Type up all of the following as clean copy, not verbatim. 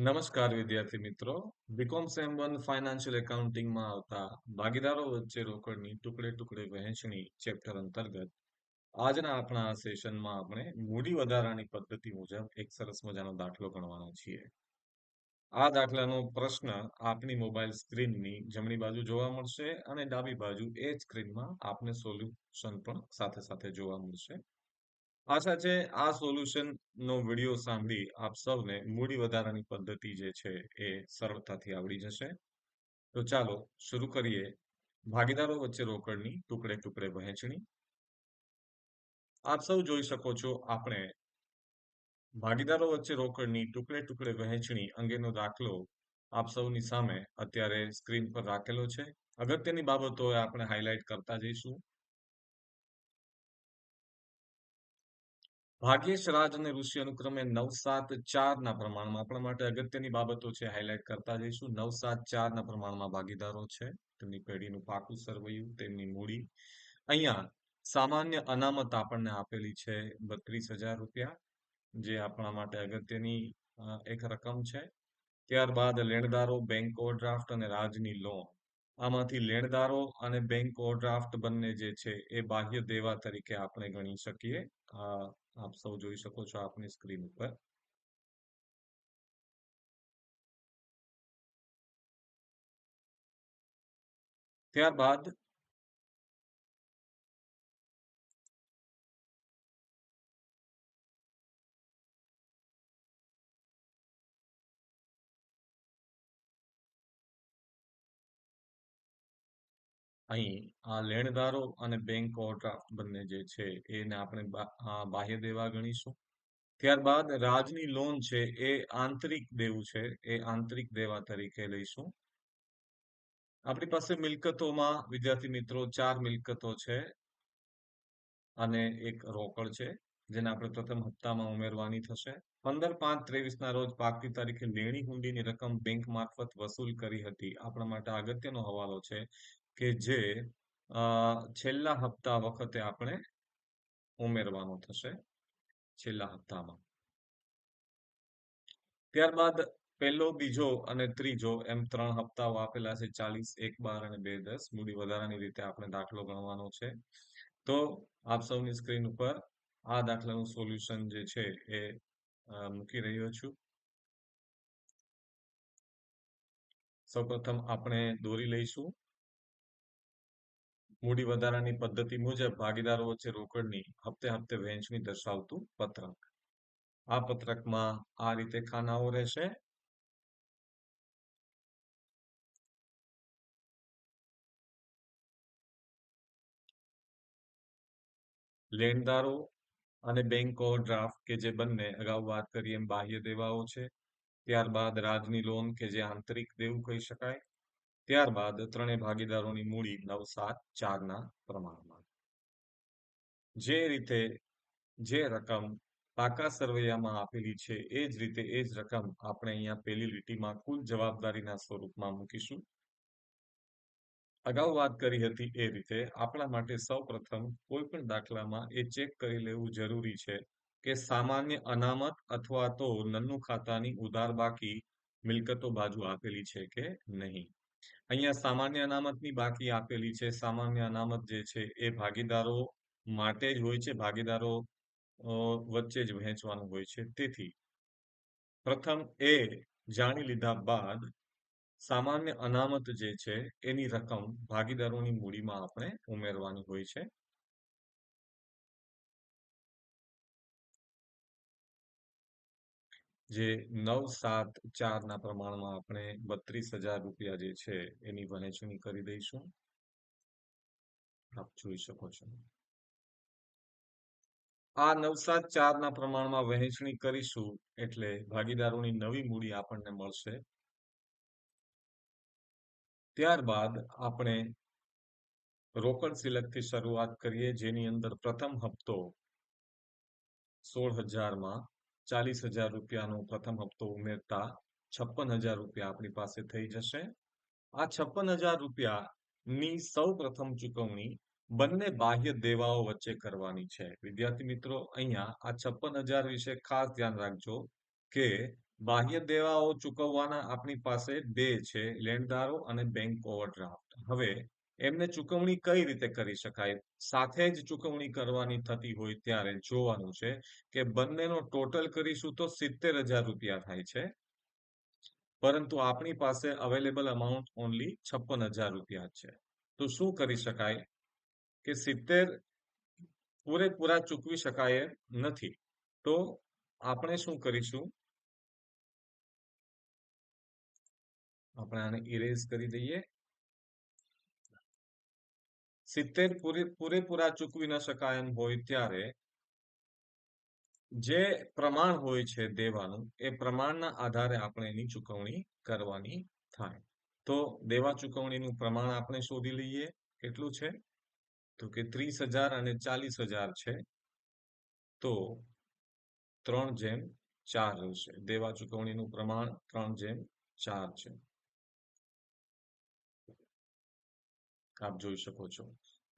નમસ્કાર વિદ્યાર્થી મિત્રો. બીકોમ સેમ વન ફાઇનાન્શિયલ એકાઉન્ટિંગમાં આવતા ભાગીદારો વચ્ચે રોકડની ટુકડે ટુકડે વહેંચણી ચેપ્ટર અંતર્ગત આજના આપણા આ સેશનમાં આપણે મૂડી વધારાની પદ્ધતિ મુજબ એક સરસ મજાનો દાખલો ગણવાના છીએ. આ દાખલાનો પ્રશ્ન આપની મોબાઈલ સ્ક્રીનની જમણી બાજુ જોવા મળશે અને ડાબી બાજુ એ જ સ્ક્રીનમાં આપને સોલ્યુશન પણ સાથે સાથે જોવા મળશે. આશા છે આ સોલ્યુશન નો વિડીયો સાંભળી આપ સૌને મૂડી વધારાની પદ્ધતિ જે છે એ સરળતાથી આવડી જશે. તો ચાલો શરૂ કરીએ ભાગીદારો વચ્ચે રોકડની ટુકડે ટુકડે વહેંચણી. આપ સૌ જોઈ શકો છો આપણે ભાગીદારો વચ્ચે રોકડની ટુકડે ટુકડે વહેંચણી અંગેનો દાખલો આપ સૌની સામે અત્યારે સ્ક્રીન પર રાખેલો છે. અગત્યની બાબતો આપણે હાઇલાઇટ કરતા જઈશું. ભાગ્યેશ, રાજ અને ઋષિ અનુક્રમે 9, 7, 4 ના પ્રમાણમાં આપણા માટે અગત્યની બાબતો છે હાઇલાઇટ કરતા જઈશું. 9, 7, 4 ના પ્રમાણમાં ભાગીદારો છે, તેમની પેઢીનું પાકું સરવૈયું, તેમની મૂડી. અહીંયા સામાન્ય અનામત આપણને આપેલી છે 32,000 રૂપિયા, જે આપણા માટે અગત્યની એક રકમ છે. ત્યારબાદ લેણદારો, બેંક ઓવરડ્રાફ્ટ અને રાજની લોન. આમાંથી લેણદારો અને બેંક ઓવરડ્રાફ્ટ બંને જે છે એ બાહ્ય દેવા તરીકે આપણે ગણી શકીએ. આપ સૌ જોઈ શકો છો આપની સ્ક્રીન ઉપર. ત્યારબાદ અહીં આ લેણદારો અને બેંક ઓવરડ્રાફ્ટ બંને જે છે એને આપણે બાહ્ય દેવા ગણીશું. ત્યારબાદ રાજની લોન છે એ આંતરિક દેવું છે, એ આંતરિક દેવા તરીકે લઈશું. આપણી પાસે મિલકતોમાં વિદ્યાર્થી મિત્રો 4 મિલકતો છે અને એક રોકડ છે, જેને આપણે પ્રથમ હપ્તામાં ઉમેરવાની થશે. 15/5/23 ના રોજ પાકતી તારીખે લેણી હુંડીની રકમ બેંક મારફત વસૂલ કરી હતી. આપણા માટે અગત્યનો હવાલો છે કે જે છેલ્લા હપ્તા વખતે આપણે ઉમેરવાનો થશે, છેલ્લા હપ્તામાં. ત્યારબાદ પહેલો, બીજો અને ત્રીજો એમ 3 હપ્તાઓ આપેલા છે, 40, 1/12 અને 2/10. મૂડી વધારાની રીતે આપણે દાખલો ગણવાનો છે. તો આપ સૌની સ્ક્રીન ઉપર આ દાખલાનું સોલ્યુશન જે છે એ મૂકી રહ્યો છું. સૌપ્રથમ આપણે દોરી લઈશું મૂડી વધારાની પદ્ધતિ મુજબ ભાગીદારો વચ્ચે રોકડની હપ્તે હપ્તે વહેંચણી દર્શાવતું પત્રક. આ પત્રકમાં આ રીતે ખાનાઓ રહેશે. લેણદારો અને બેંક ઓવરડ્રાફ્ટ કે જે બંને અગાઉ વાત કરી એમ બાહ્ય દેવાઓ છે. ત્યારબાદ રાજની લોન કે જે આંતરિક દેવું કહી શકાય. ત્યારબાદ ત્રણેય ભાગીદારોની મૂડી 9, 7, 4 ના પ્રમાણમાં. જે રીતે જે રકમ પાકા સરવૈયામાં આપેલી છે એ જ રીતે એ જ રકમ આપણે અહીંયા પેલી લીટીમાં કુલ જવાબદારીના સ્વરૂપમાં મૂકીશું. અગાઉ વાત કરી હતી એ રીતે આપણા માટે સૌપ્રથમ કોઈ પણ દાખલામાં એ ચેક કરી લેવું જરૂરી છે કે સામાન્ય અનામત અથવા તો નન્નું ખાતાની ઉધાર બાકી મિલકતો બાજુ આપેલી છે કે નહીં. અહીંયા સામાન્ય અનામતની બાકી આપેલી છે. સામાન્ય અનામત જે છે એ ભાગીદારો માટે જ હોય છે, ભાગીદારો વચ્ચે જ વહેંચવાનું હોય છે. તેથી પ્રથમ એ જાણી લીધા બાદ સામાન્ય અનામત જે છે એની રકમ ભાગીદારોની મૂડીમાં આપણે ઉમેરવાની હોય છે. જે 9, 7, 4 ના પ્રમાણમાં આપણે 32,000 રૂપિયા જે છે એની વહેંચણી કરી દઈશું. આપ જોઈ શકો છો. આ 9, 7, 4 ના પ્રમાણમાં વહેંચણી કરીશું એટલે ભાગીદારોની નવી મૂડી આપણને મળશે. ત્યારબાદ આપણે રોકડ સિલકથી શરૂઆત કરીએ, જેની અંદર પ્રથમ હપ્તો 16,000 માં 40,000 રૂપિયાનો પ્રથમ હપ્તો ઉમેરતા 56,000 રૂપિયા આપણી પાસે થઈ જશે. આ 56,000 રૂપિયાની સૌ પ્રથમ ચૂકવણી બંને બાહ્ય દેવાઓ વચ્ચે કરવાની છે. વિદ્યાર્થી મિત્રો, અહીંયા આ 56,000 વિશે ખાસ ધ્યાન રાખજો કે બાહ્ય દેવાઓ ચૂકવવાના આપણી પાસે બે છે, લેણદારો અને બેંક ઓવરડ્રાફ્ટ. હવે એમને ચૂકવણી કઈ રીતે કરી શકાય? સાથે જ ચૂકવણી કરવાની થતી હોય ત્યારે જોવાનું છે કે બંનેનો ટોટલ કરીશું તો 70,000 રૂપિયા થાય છે. પરંતુ આપણી પાસે અવેલેબલ અમાઉન્ટ ઓનલી 56,000 રૂપિયા છે. તો શું કરી શકાય કે 70 પૂરેપૂરા ચૂકવી શકાય એમ નથી. તો આપણે શું કરીશું? આપણે આને ઇરેઝ કરી દઈએ. 70 પૂરેપૂરા ચૂકવી ન શકાય એમ હોય ત્યારે જે પ્રમાણ હોય છે દેવાનું, એ પ્રમાણના આધારે આપણે એની ચૂકવણી કરવાની થાય. તો દેવા ચૂકવણીનું પ્રમાણ આપણે શોધી લઈએ. કેટલું છે? તો કે 30,000 અને 40,000 છે. તો 3:4 રહેશે. દેવા ચૂકવણીનું પ્રમાણ 3:4 છે. આપ જોઈ શકો છો.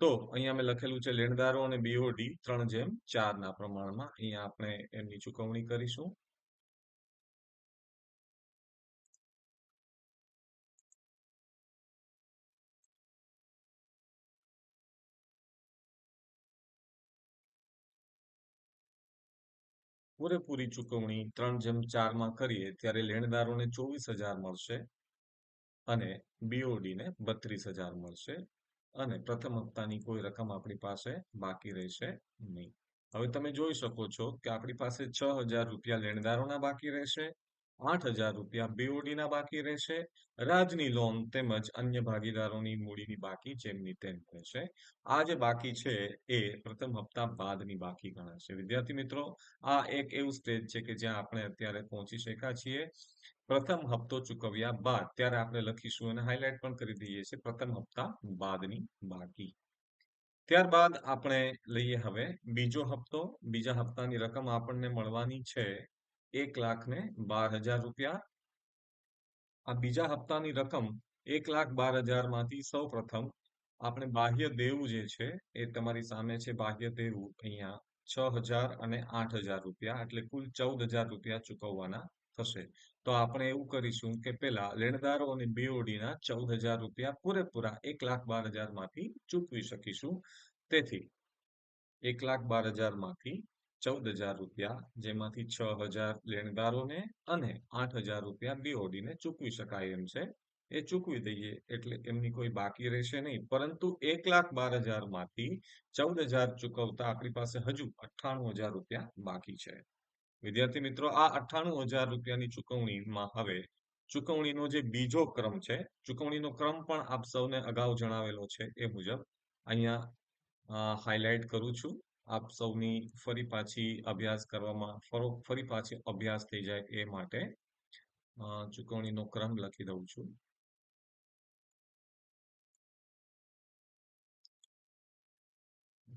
તો અહીંયા મેં લખેલું છે લેણદારો અને બીઓડી 3:4 ના પ્રમાણમાં અહીંયા આપણે એમની ચૂકવણી કરીશું. પૂરેપૂરી ચૂકવણી 3:4 માં કરીએ ત્યારે લેણદારોને 24,000 મળશે અને બીઓડીને 32,000 મળશે અને પ્રથમ હપ્તાની કોઈ રકમ આપણી પાસે બાકી રહેશે નહીં. હવે તમે જોઈ શકો છો કે આપણી પાસે 6,000 રૂપિયા લેણદારોના બાકી રહેશે, 8,000 રૂપિયા બીઓડીના બાકી રહેશે, રાજની લોન તેમજ અન્ય ભાગીદારોની મૂડીની બાકી જેમની તેમ રહેશે. આ જે બાકી છે એ પ્રથમ હપ્તા બાદની બાકી ગણાશે. વિદ્યાર્થી મિત્રો, આ એક એવું સ્ટેજ છે કે જ્યાં આપણે અત્યારે પહોંચી શક્યા છીએ. પ્રથમ હપ્તો ચૂકવ્યા બાદ ત્યારે આપણે લખીશું અને હાઇલાઇટ પણ કરી દઈએ છીએ પ્રથમ હપ્તા બાદની બાકી. ત્યારબાદ આપણે લઈએ હવે બીજો હપ્તો. બીજા હપ્તાની રકમ આપણને મળવાની છે 1,12,000 રૂપિયા. આ બીજા હપ્તાની રકમ 1,12,000 માંથી સૌ પ્રથમ આપણે બાહ્ય દેવું જે છે એ તમારી સામે છે. બાહ્ય દેવું અહીંયા 6,000 અને 8,000 રૂપિયા એટલે કુલ 14,000 રૂપિયા ચૂકવવાના થશે. તો આપણે એવું કરીશું કે પેલા લેણદારો અને બીઓડીના 14,000 રૂપિયા પૂરેપૂરા 1,12,000 માંથી ચૂકવી શકીશું. તેથી 1,12,000 માંથી 14,000 રૂપિયા, જેમાંથી 6,000 લેણદારોને અને 8,000 રૂપિયા બીઓડીને ચૂકવી શકાય એમ છે, એ ચૂકવી દઈએ એટલે એમની કોઈ બાકી રહેશે નહીં. પરંતુ 1,12,000 માંથી 14,000 ચૂકવતા આપણી પાસે હજુ 98,000 રૂપિયા બાકી છે. વિદ્યાર્થી મિત્રો, આ 98,000 રૂપિયાની ચૂકવણીમાં હવે ચૂકવણીનો જે બીજો ક્રમ છે, ચૂકવણીનો ક્રમ પણ આપ સૌને અગાઉ જણાવેલો છે એ મુજબ અહીંયા હાઇલાઇટ કરું છું. આપ સૌની ફરી પાછી અભ્યાસ કરવામાં ફરી પાછી અભ્યાસ થઈ જાય એ માટે ચૂકવણીનો ક્રમ લખી દઉં છું.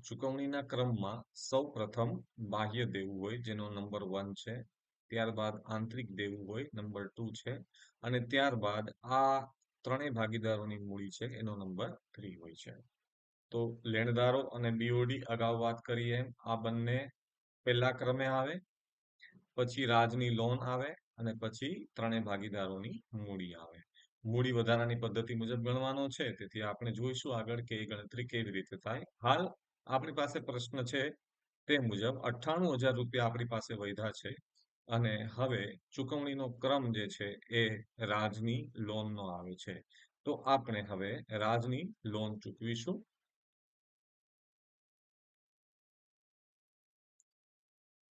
ચૂકવણીના ક્રમમાં સૌ પ્રથમ બાહ્ય દેવું હોય જેનો નંબર 1 છે, ત્યારબાદ આંતરિક દેવું હોય નંબર 2 છે અને ત્યારબાદ આ ત્રણેય ભાગીદારોની મૂડી છે એનો નંબર 3 હોય છે. તો લેણદારો અને બીઓડી અગાઉ વાત કરીએ આ બંને પહેલા ક્રમે આવે, પછી રાજની લોન આવે અને પછી ત્રણેય ભાગીદારોની મૂડી આવે. મૂડી વધારાની પદ્ધતિ મુજબ ગણવાનો છે, તેથી આપણે જોઈશું આગળ કે એ ગણતરી કેવી રીતે થાય. હાલ આપણી પાસે પ્રશ્ન છે તે મુજબ 98,000 રૂપિયા આપણી પાસે વધ્યા છે અને હવે ચૂકવણીનો ક્રમ જે છે એ રાજની લોનનો આવે છે. તો આપણે હવે રાજની લોન ચૂકવીશું.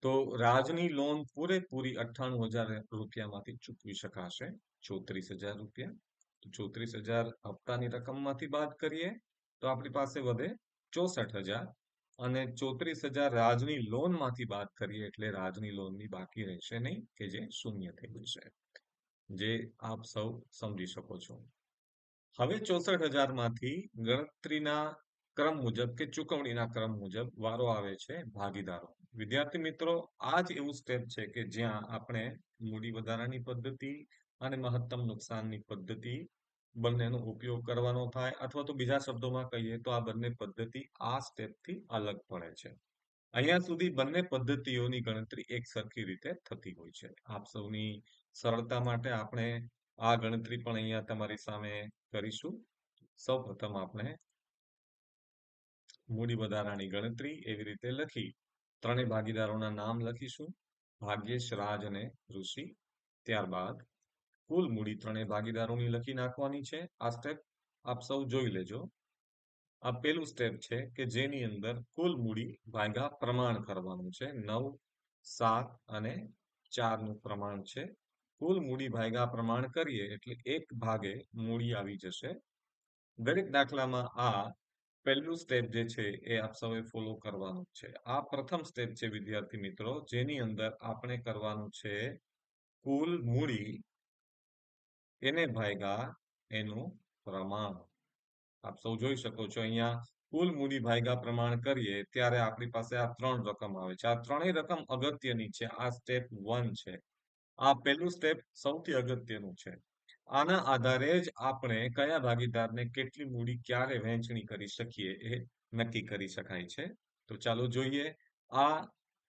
તો રાજની લોન પૂરેપૂરી 98,000 રૂપિયામાંથી ચૂકવી શકાશે 34,000 રૂપિયા. તો 34,000 હપ્તાની રકમમાંથી બાદ કરીએ તો આપણી પાસે વધે 64,000 અને 34,000 રાજની લોનમાંથી બાદ કરીએ એટલે રાજની લોનની બાકી રહેશે નહીં કે જે શૂન્ય થઈ જશે, જે આપ સૌ સમજી શકો છો. હવે 64,000 માંથી ગણતરીના ક્રમ મુજબ કે ચૂકવણીના ક્રમ મુજબ વારો આવે છે ભાગીદારો. વિદ્યાર્થી મિત્રો, આ જ એવું સ્ટેપ છે કે જ્યાં આપણે મૂડી વધારાની પદ્ધતિ અને મહત્તમ નુકસાનની પદ્ધતિ બંનેનો ઉપયોગ કરવાનો થાય, અથવા તો બીજા શબ્દોમાં કહીએ તો આ બંને પદ્ધતિ આ સ્ટેપથી અલગ પડે છે. અહીંયા સુધી બંને પદ્ધતિઓની ગણતરી એક સરખી રીતે થતી હોય છે. આપ સૌની સરળતા માટે આપણે આ ગણતરી પણ અહીંયા તમારી સામે કરીશું. સૌપ્રથમ આપણે મૂડી વધારાની ગણતરી એવી રીતે લખી. ત્રણેય ભાગીદારોના નામ લખીશું, ભાગ્યેશ, રાજ અને ઋષિ. ત્યારબાદ કુલ મૂડી ત્રણેય ભાગીદારોની લખી નાખવાની છે. આ સ્ટેપ આપ સૌ જોઈ લેજો. આ પેલું સ્ટેપ છે કે જેની અંદર કુલ મૂડી ભાગ્યા પ્રમાણ કરવાનું છે. 9, 7 અને 4 નું પ્રમાણ છે. કુલ મૂડી ભાગ્યા પ્રમાણ કરીએ એટલે 1 ભાગે મૂડી આવી જશે. દરેક દાખલામાં આ પહેલું સ્ટેપ જે છે એ આપ સૌએ ફોલો કરવાનું છે. આ પ્રથમ સ્ટેપ છે વિદ્યાર્થી મિત્રો, જેની અંદર આપણે કરવાનું છે કુલ મૂડી એને ભાગ્યા એનું પ્રમાણ. આપ સૌ જોઈ શકો છો અહીંયા કુલ મૂડી ભાગ્યા પ્રમાણ કરીએ ત્યારે આપણી પાસે આ 3 રકમ આવે છે. આ ત્રણેય રકમ અગત્યની છે. આ સ્ટેપ 1 છે. આ પહેલું સ્ટેપ સૌથી અગત્યનું છે. આના આધારે જ આપણે કયા ભાગીદારને કેટલી મૂડી ક્યારે વહેંચણી કરી શકીએ એ નક્કી કરી શકાય છે. તો ચાલો જોઈએ આ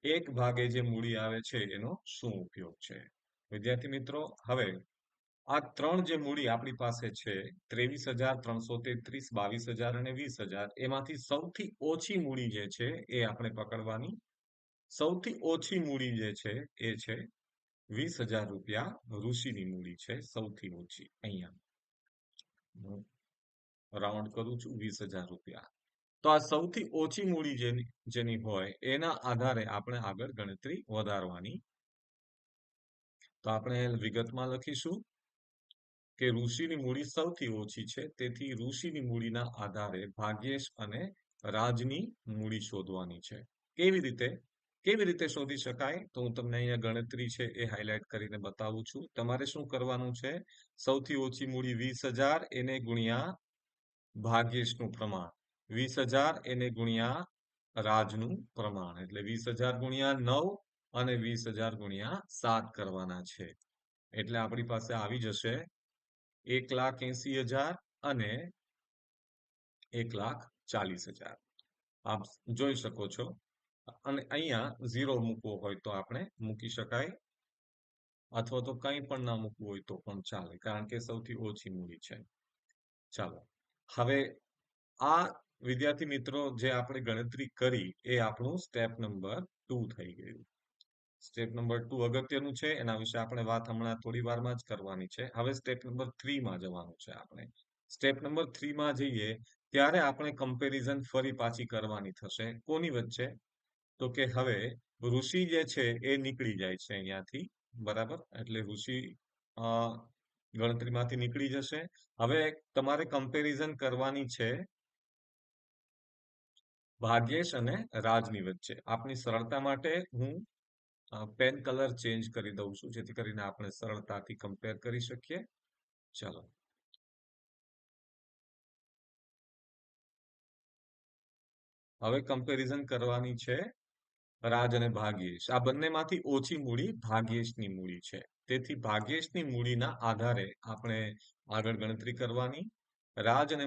1 ભાગે જે મૂડી આવે છે એનો શું ઉપયોગ છે. વિદ્યાર્થી મિત્રો, હવે આ 3 જે મૂડી આપણી પાસે છે 23,333, 22,000 અને 20,000, એમાંથી સૌથી ઓછી મૂડી જે છે એ આપણે પકડવાની. સૌથી ઓછી મૂડી જે છે એ છે 20,000 રૂપિયા ઋષિની મૂડી છે. સૌથી ઓછી અહીંયા હું રાઉન્ડ કરું છું 20,000 રૂપિયા. તો આ સૌથી ઓછી મૂડી જેની હોય એના આધારે આપણે આગળ ગણતરી વધારવાની. તો આપણે વિગતમાં લખીશું કે ઋષિની મૂડી સૌથી ઓછી છે, તેથી ઋષિની મૂડીના આધારે ભાગ્યેશ અને રાજની મૂડી શોધવાની છે. કેવી રીતે શોધી શકાય? તો હું તમને અહીંયા ગણતરી છે એ હાઇલાઇટ કરીને બતાવું છું. તમારે શું કરવાનું છે? સૌથી ઓછી મૂડી 20,000 એને ગુણ્યા ભાગ્યેશનું પ્રમાણ, 20,000 એને ગુણ્યા રાજનું પ્રમાણ, એટલે 20,000 ગુણ્યા 9 અને 20,000 ગુણ્યા 7 કરવાના છે. એટલે આપણી પાસે આવી જશે 1,80,000 અને 1,40,000. આપ જોઈ શકો છો. અને અહીંયા 0 મૂકવો હોય તો આપણે મૂકી શકાય, અથવા તો કંઈ પણ ના મૂકવું હોય તો પણ ચાલે, કારણ કે સૌથી ઓછી મૂડી છે. ચાલો, હવે આ વિદ્યાર્થી મિત્રો જે આપણે ગણતરી કરી એ આપણું સ્ટેપ નંબર 2 થઈ ગયું. સ્ટેપ નંબર 2 અગત્યનું છે, એના વિશે આપણે વાત હમણાં થોડી વારમાં જ કરવાની છે. હવે સ્ટેપ નંબર 3 માં જવાનું છે આપણે. સ્ટેપ નંબર 3 માં જઈએ ત્યારે આપણે કમ્પેરિઝન ફરી પાછી કરવાની થશે. કોની વચ્ચે? તો કે હવે ઋષિ જે છે એ નીકળી જાય છે અહીંયાથી, બરાબર? એટલે ઋષિ ગણતરીમાંથી નીકળી જશે. હવે તમારે કમ્પેરિઝન કરવાની છે ભાગ્યેશ અને રાજની વચ્ચે. આપની સરળતા માટે હું પેન કલર ચેન્જ કરી દઉં છું, જેથી કરીને આપણે સરળતાથી કમ્પેર કરી શકીએ. ચાલો, હવે કમ્પેરિઝન કરવાની છે રાજ અને ભાગ્યેશ. આ બંનેમાંથી ઓછી મૂડી ભાગ્યેશની મૂડી છે, તેથી ભાગ્યેશની મૂડીના આધારે આપણે આગળ ગણતરી કરવાની. રાજ અને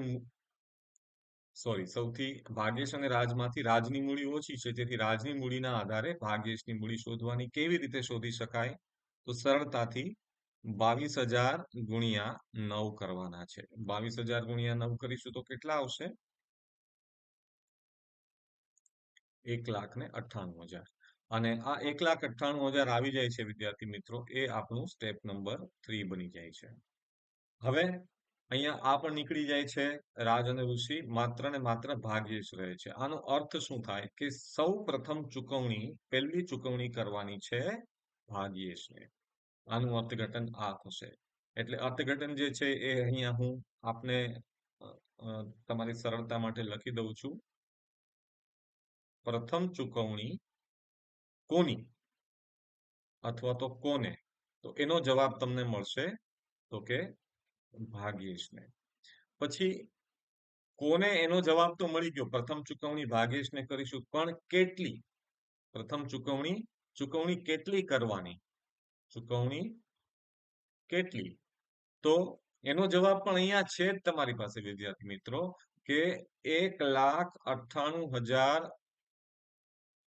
સૌથી ભાગ્યેશ અને રાજમાંથી રાજની મૂડી ઓછી છે, તેથી રાજની મૂડીના આધારે ભાગ્યેશની મૂડી શોધવાની. કેવી રીતે શોધી શકાય? તો સરળતાથી 22,000 ગુણ્યા 9 કરવાના છે. 22,000 ગુણ્યા 9 કરીશું તો કેટલા આવશે? 1,98,000. અને આ 1,98,000 આવી જાય છે વિદ્યાર્થી મિત્રો, એ આપણું સ્ટેપ નંબર 3 બની જાય છે. હવે અહીંયા આ પણ નીકળી જાય છે રાજ અને ઋષિ, માત્ર ને માત્ર ભાગ્યેશ રહે છે. આનો અર્થ શું થાય કે સૌ પ્રથમ ચુકવણી, પહેલી ચુકવણી કરવાની છે ભાગ્યેશને. આનું અર્થઘટન આ થશે. એટલે અર્થઘટન જે છે એ અહીંયા હું આપને તમારી સરળતા માટે લખી દઉં છું. પ્રથમ ચુકવણી કોની અથવા તો કોને? તો એનો જવાબ તમને મળશે તો કે ભાગ્યેશને. પછી કોને એનો જવાબ તો મળી ગયો, પ્રથમ ચુકવણી ભાગ્યેશને કરીશું, પણ કેટલી? પ્રથમ ચુકવણી કેટલી કરવાની? ચુકવણી કેટલી? તો એનો જવાબ પણ અહીંયા છે જ તમારી પાસે વિદ્યાર્થી મિત્રો, કે 1,98,000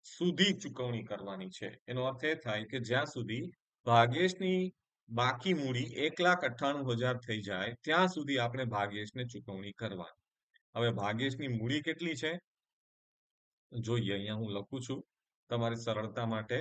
સુધી ચૂકવણી કરવાની છે. એનો અર્થ એ થાય કે જ્યાં સુધી ભાગેશની બાકી મૂડી 1,98,000 થઈ જાય ત્યાં સુધી આપણે ભાગેશને ચૂકવણી કરવાની. હવે ભાગેશની મૂડી કેટલી છે જોઈએ. અહીંયા હું લખું છું તમારી સરળતા માટે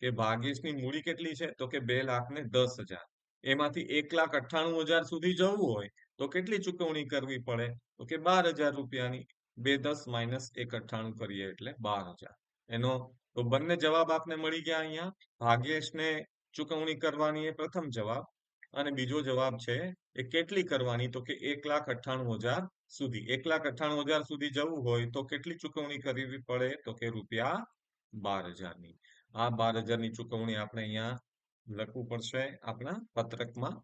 કે ભાગેશની મૂડી કેટલી છે તો કે 2,10,000. એમાંથી 1,98,000 સુધી જવું હોય તો કેટલી ચૂકવણી કરવી પડે તો કે 12,000 રૂપિયાની. 2,10 માઇનસ 1,98 કરીએ એટલે 12,000. એનો તો બંને જવાબ આપને મળી ગયા. અહીંયા ભાગેશને ચૂકવણી કરવાની એ પ્રથમ જવાબ અને બીજો જવાબ છે એ કેટલી કરવાની તો કે 1,98,000 સુધી. 1,98,000 સુધી જવું હોય તો કેટલી ચૂકવણી કરવી પડે તો કે રૂપિયા 12,000ની. આ 12,000ની ચૂકવણી આપણે અહીંયા લખવું પડશે આપણા પત્રકમાં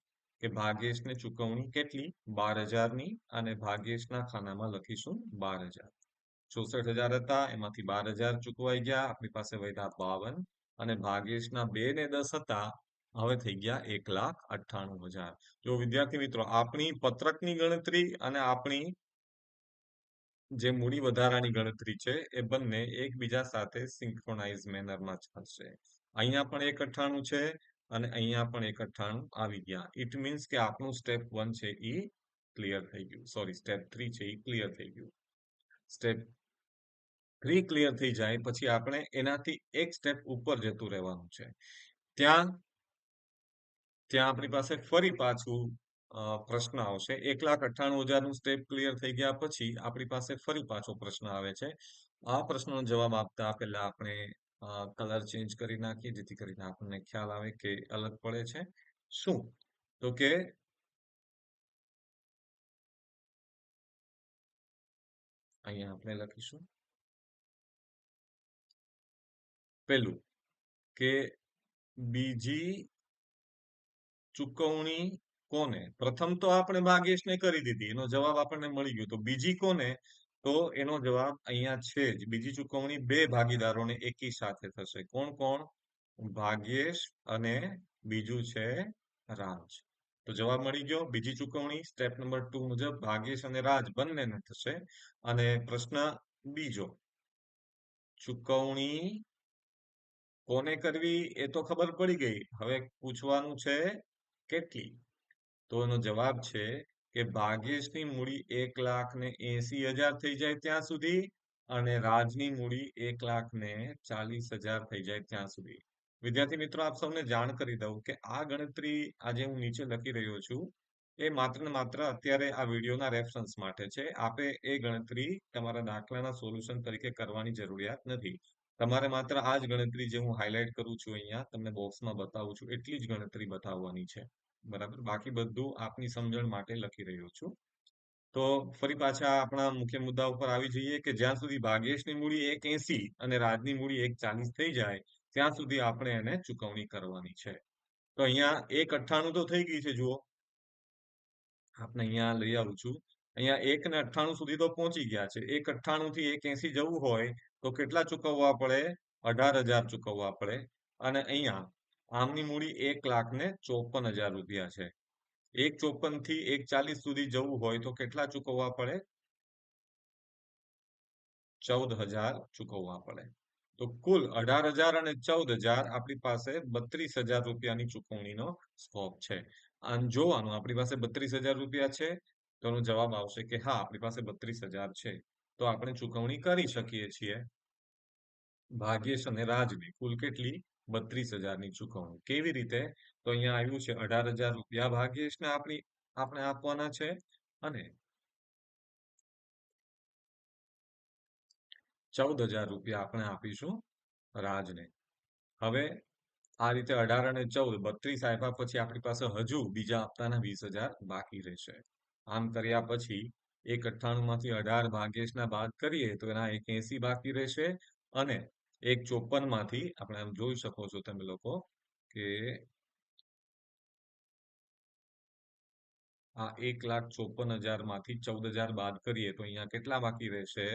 કે ભાગેશને ચૂકવણી કેટલી 12,000ની અને ભાગેશના ખાનામાં લખીશું 12,000. 64,000 હતા એમાંથી 12,000 ચૂકવાઈ ગયા, આપણી પાસે વધ્યા 52 અને ભાગેશના 2 ને 10 હતા, હવે થઈ ગયા 1,98,000. જો વિદ્યાર્થી મિત્રો આપણી પત્રકની ગણતરી અને આપણી જે મૂડી વધારાની ગણતરી છે એ બંને એકબીજા સાથે સિંક્રોનાઇઝ મેનરમાં ચાલશે. અહીંયા પણ 1,98 છે અને અહીંયા પણ 1,98 આવી ગયા. ઇટ મીન્સ કે આપણું સ્ટેપ 1 છે એ ક્લિયર થઈ ગયું. સોરી, સ્ટેપ 3 છે એ ક્લિયર થઈ ગયું. સ્ટેપ 3 ક્લિયર થઈ જાય પછી આપણે એનાથી એક સ્ટેપ ઉપર જતું રહેવાનું છે. ત્યાં આપણી પાસે ફરી પાછું પ્રશ્ન આવશે. 1,98,000 નું સ્ટેપ ક્લિયર થઈ ગયા પછી આપણી પાસે ફરી પાછો પ્રશ્ન આવે છે. આ પ્રશ્નનો જવાબ આપતા પહેલા આપણે કલર ચેન્જ કરી નાખીએ જેથી કરીને આપણને ખ્યાલ આવે કે અલગ પડે છે શું. તો કે અહીંયા આપણે લખીશું પેલું કે બીજી ચૂકવણી કોને. પ્રથમ તો આપણે ભાગેશને કરી દીધી, એનો જવાબ આપણને મળી ગયો. તો બીજી કોને તો એનો જવાબ અહીંયા છે જ. બીજી ચૂકવણી બે ભાગીદારોને એકી સાથે થશે. કોણ કોણ? ભાગેશ અને બીજું છે રાજ. તો જવાબ મળી ગયો. બીજી ચૂકવણી સ્ટેપ નંબર 2 મુજબ ભાગેશ અને રાજ બંનેને થશે. અને પ્રશ્ન બીજો, ચૂકવણી કોને કરવી એ તો ખબર પડી ગઈ. હવે પૂછવાનું છે કેટલી. તો એનો જવાબ છે કે ભાગેશની મૂડી 1,80,000 થઈ જાય ત્યાં સુધી અને રાજની મૂડી 1,40,000 થઈ જાય ત્યાં સુધી. વિદ્યાર્થી મિત્રો આપ સૌને જાણ કરી દઉં કે આ ગણતરી આજે હું નીચે લખી રહ્યો છું એ માત્ર ને માત્ર અત્યારે આ વિડીયોના રેફરન્સ માટે છે. આપે એ ગણતરી તમારા દાખલાના સોલ્યુશન તરીકે કરવાની જરૂરિયાત નથી. તમારે માત્ર આ જ ગણતરી જે હું હાઇલાઇટ કરું છું અહીંયા તમને બોક્સમાં બતાવું છું એટલી જ ગણતરી બતાવવાની છે. બરાબર, બાકી બધું આપની સમજણ માટે લખી રહ્યો છું. તો ફરી પાછા આપણા મુખ્ય મુદ્દા ઉપર આવી જઈએ કે જ્યાં સુધી ભાગેશની મૂડી 1,80 અને રાજની મૂડી 1,40 થઈ જાય ત્યાં સુધી આપણે એને ચૂકવણી કરવાની છે. તો અહીંયા 1,98 તો થઈ ગઈ છે. જુઓ આપણે અહીંયા લઈ આવું છું. અહીંયા 1,98 સુધી તો પહોંચી ગયા છે. 1,98 થી 1,80 જવું હોય તો કેટલા ચૂકવવા પડે? 18,000 ચૂકવવા પડે. અને અહીંયા આમની મૂડી 1,54,000 રૂપિયા છે. 1,54 થી 1,40 સુધી જવું હોય તો કેટલા ચૂકવવા પડે? 14,000 ચૂકવવા પડે. તો કુલ 18,000 અને 14,000 આપણી પાસે 32,000 રૂપિયાની ચૂકવણીનો સ્કોપ છે. આમ જોવાનું આપણી પાસે 32,000 રૂપિયા છે તો એનો જવાબ આવશે કે હા આપણી પાસે 32,000 છે. તો આપણે ચૂકવણી કરી શકીએ છીએ ભાગેશ અને રાજની. કુલ કેટલી? 32,000ની ચૂકવણી. કેવી રીતે? તો અહીંયા આવ્યું છે 18,000 રૂપિયા ભાગેશને આપણે આપવાના છે અને 14,000 રૂપિયા આપણે આપીશું રાજને. હવે આ રીતે 18 અને 14 32 આપ્યા પછી આપણી પાસે હજુ બીજા હપ્તાના 20,000 બાકી રહેશે. આમ કર્યા પછી 1,98 માંથી 18 ભાગેશના બાદ કરીએ તો એના 1,80 બાકી રહેશે અને 1,54 માંથી આપણે આમ જોઈ શકો છો તમે લોકો કે આ 1,54,000 માંથી 14,000 બાદ કરીએ તો અહીંયા કેટલા બાકી રહેશે?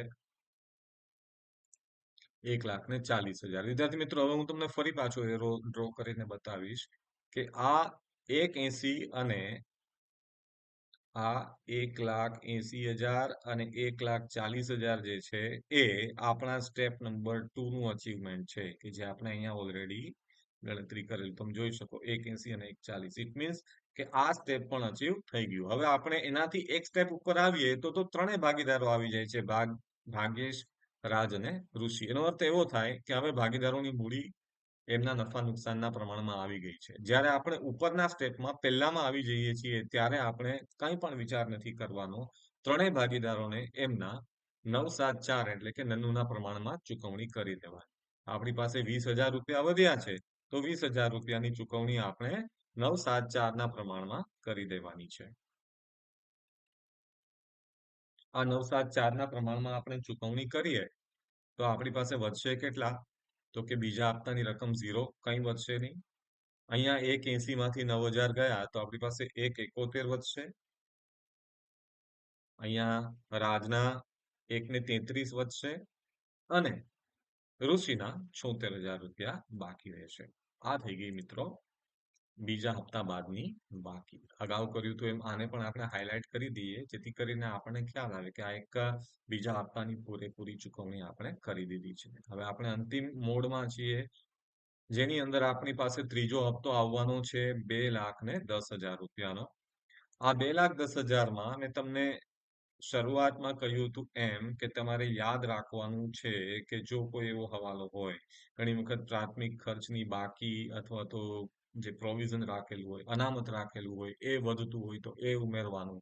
1,40,000. વિદ્યાર્થી મિત્રો હવે હું તમને ફરી પાછો એરો ડ્રો કરીને બતાવીશ કે આ 1,80 અને આ 1,80,000 અને 1,40,000 જે છે એ આપણા સ્ટેપ નંબર 2 નું અચીવમેન્ટ છે કે જે આપણે અહીંયા ઓલરેડી ગણતરી કરેલી તમે જોઈ શકો 1,80 અને 1,40 ઇટ મીન્સ કે આ સ્ટેપ પણ અચીવ થઈ ગયું. હવે આપણે એનાથી એક સ્ટેપ ઉપર આવીએ તો ત્રણેય ભાગીદારો આવી જાય છે ભાગ્યેશ, રાજ અને ઋષિ. એનો અર્થ એવો થાય કે હવે ભાગીદારોની મૂડી એમના નફા નુકસાનના પ્રમાણમાં આવી ગઈ છે. જ્યારે આપણે ઉપરના સ્ટેપમાં પહેલામાં આવી જઈએ છીએ ત્યારે આપણે કંઈ પણ વિચાર નથી કરવાનો. ત્રણેય ભાગીદારોને એમના 9,7,4 એટલે કે નન્નુના પ્રમાણમાં ચૂકવણી કરી દેવાની. આપણી પાસે 20,000 રૂપિયા વધ્યા છે તો 20,000 રૂપિયાની ચૂકવણી આપણે 9,7,4 ના પ્રમાણમાં કરી દેવાની છે. આ 9,7,4 ના પ્રમાણમાં આપણે ચૂકવણી કરીએ તો આપણી પાસે વધશે કેટલા? તો કે બીજા હપ્તાની રકમ 0, કંઈ વધશે નહીં. અહીંયા 1,80 માંથી 9,000 ગયા તો આપણી પાસે 1,71 વધશે. અહીંયા રાજના 1,33 વધશે અને ઋષિના 76,000 રૂપિયા બાકી રહેશે. આ થઈ ગઈ મિત્રો બીજા હપ્તા બાદની બાકી. અગાઉ કર્યું તો એમ આને પણ આપણે હાઇલાઇટ કરી દઈએ જેથી કરીને આપણને ખ્યાલ આવે કે આ એક બીજા હપ્તાની પૂરેપૂરી ચૂકવણી આપણે કરી દીધી છે. હવે આપણે અંતિમ મોડમાં છીએ જેની અંદર આપણી પાસે ત્રીજો હપ્તો આવવાનો છે 2,10,000 રૂપિયાનો. આ 2,10,000 મેં તમને શરૂઆતમાં કહ્યું હતું એમ કે તમારે યાદ રાખવાનું છે કે જો કોઈ એવો હવાલો હોય, ઘણી વખત પ્રાથમિક ખર્ચની બાકી અથવા તો જે પ્રોવિઝન રાખેલું હોય, અનામત રાખેલું હોય એ વધતું હોય તો એ ઉમેરવાનું.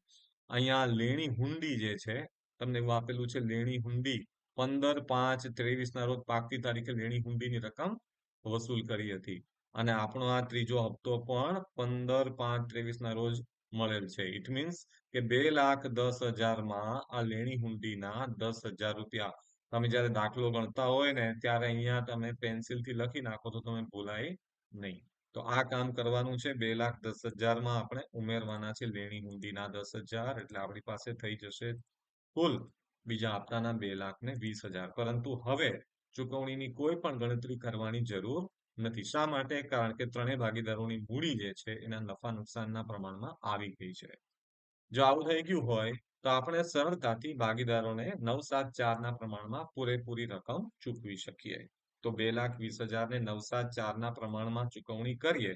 અહીંયા લેણી હુંડી જે છે તમને એવું આપેલું છે લેણી હુંડી 15/5/23 ના રોજ પાકતી તારીખે લેણી હુંડીની રકમ વસૂલ કરી હતી અને આપણો આ ત્રીજો હપ્તો પણ 15/5/23 ના રોજ મળેલ છે. ઇટ મીન્સ કે 2,10,000 આ લેણી હુંડીના 10,000 રૂપિયા તમે જયારે દાખલો ગણતા હોય ને ત્યારે અહીંયા તમે પેન્સિલથી લખી નાખો તો તમે ભૂલાય નહીં. તો આ કામ કરવાનું છે 2,10,000 આપણે ઉમેરવાના છે લેણી હુંડીના 10,000 એટલે આપણી પાસે થઈ જશે કુલ બીજા હપ્તાના 2,20,000. પરંતુ હવે ચૂકવણીની કોઈ પણ ગણતરી કરવાની જરૂર નથી. શા માટે? કારણ કે ત્રણેય ભાગીદારોની મૂડી જે છે એના નફા નુકસાનના પ્રમાણમાં આવી ગઈ છે. જો આવું થઈ ગયું હોય તો આપણે સરળતાથી ભાગીદારોને 9,7,4 ના પ્રમાણમાં પૂરેપૂરી રકમ ચૂકવી શકીએ. તો 2,20,000 ને 9,7,4 ના પ્રમાણમાં ચૂકવણી કરીએ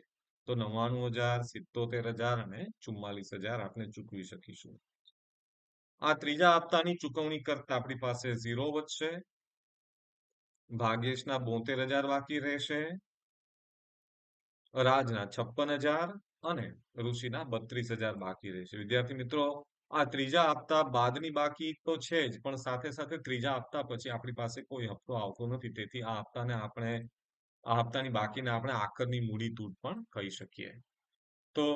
તો 99,000, 77,000 અને 44,000 આપણે ચૂકવી શકીશું. આ ત્રીજા હપ્તાની ચૂકવણી કરતા આપણી પાસે 0 વધશે. ભાગ્યેશના 72,000 બાકી રહેશે. રાજના 56,000 અને ઋષિના 32,000 બાકી રહેશે. વિદ્યાર્થી મિત્રો આ ત્રીજા હપ્તા બાદની બાકી તો છે જ પણ સાથે સાથે ત્રીજા હપ્તા પછી આપણી પાસે કોઈ હપ્તો આવતો નથી. તેથી આ હપ્તાની બાકીને આપણે આખરની મૂડી તૂટ પણ કહી શકીએ. તો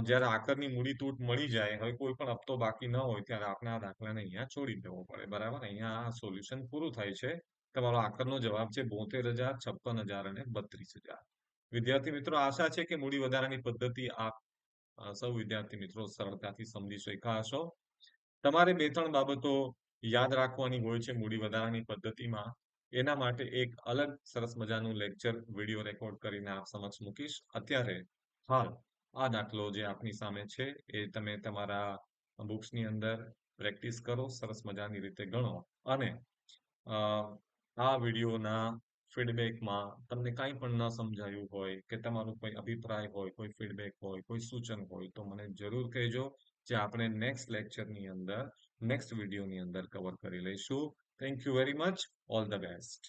જ્યારે આખરની મૂડી તૂટ મળી જાય હવે કોઈ પણ હપ્તો બાકી ન હોય ત્યારે આપણે આ દાખલાને અહીંયા છોડી દેવો પડે. બરાબર? અહીંયા આ સોલ્યુશન પૂરું થાય છે. તમારો આખરનો જવાબ છે 72,000, 56,000 અને 32,000. વિદ્યાર્થી મિત્રો આશા છે કે મૂડી વધારાની પદ્ધતિ આપ સૌ વિદ્યાર્થી મિત્રો સરળતાથી સમજી શક્યા હશો. તમારે 2-3 બાબતો યાદ રાખવાની હોય છે મૂડી વધારાની પદ્ધતિમાં. એના માટે એક અલગ સરસ મજાનું લેક્ચર વિડીયો રેકોર્ડ કરીને આપ સમક્ષ મૂકીશ. અત્યારે હાલ આ દાખલો જે આપની સામે છે એ તમે તમારા બુક્સની અંદર પ્રેક્ટિસ કરો, સરસ મજાની રીતે ગણો અને આ વિડીયોના ફીડબેકમાં તમને કાંઈ પણ ન સમજાયું હોય કે તમારો કોઈ અભિપ્રાય હોય, કોઈ ફીડબેક હોય, કોઈ સૂચન હોય તો મને જરૂર કહેજો જે આપણે નેક્સ્ટ લેક્ચરની અંદર, નેક્સ્ટ વિડીયોની અંદર કવર કરી લઈશું. Thank you very much. All the best.